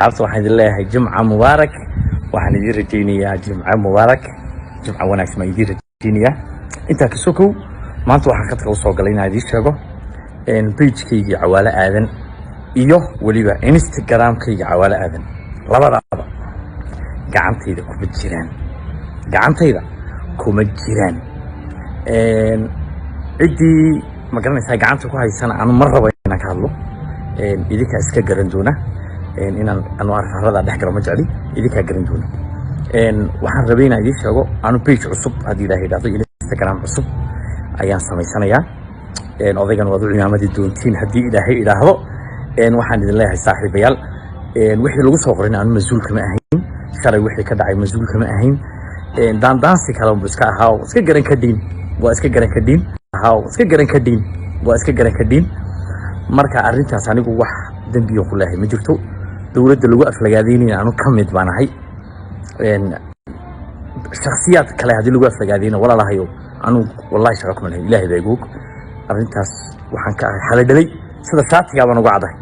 عرفت واحد الله جمعة مبارك واحد يدير الدينية جمعة مبارك جمعة وناس ما يدير الدينية انت كسوكو ما انت واحد كتك وصوق لنا هذه الشيء ان بيج كي عوالة آذن iyo waliba Instagram kayga awala aadan labadaba gacantayda kuma jiraan cidii ma garanaysaa gacanta ku haysana aan mar rabo inaan ka hadlo idinka iska garan doona inaan anwaar farada dhex galo ma jecli idinka garan doona waxaan rabay inaan idin sheego aanu page cusub hadii ilaahay dhaafay Instagram cusub ayaan sameysanayaa odaygan wadu ciidamadii doontiin hadii ilaahay idhaahdo waxaan idin leeyahay saaxiibayaal wixii lagu soo qorin aan mas'uul kama ahayn shalay wixii ka dhacay mas'uul kama ahayn daandaansi kale oo iska ahaa iska garan ka diin waa iska garan ka diin marka arrintaas anigu wax dambiyo ku leeyahay ma jirto dawladda lagu aflagaadeenina aanu kamid baanahay shakhsiyaad kale hadii lagu aflagaadeenina walaalahayo anu wallahi shaqo kuma leeyahay ilaahay baa igu arrintaas waxaan ka xalay dhalay sida shaatiga baan ugu cadahay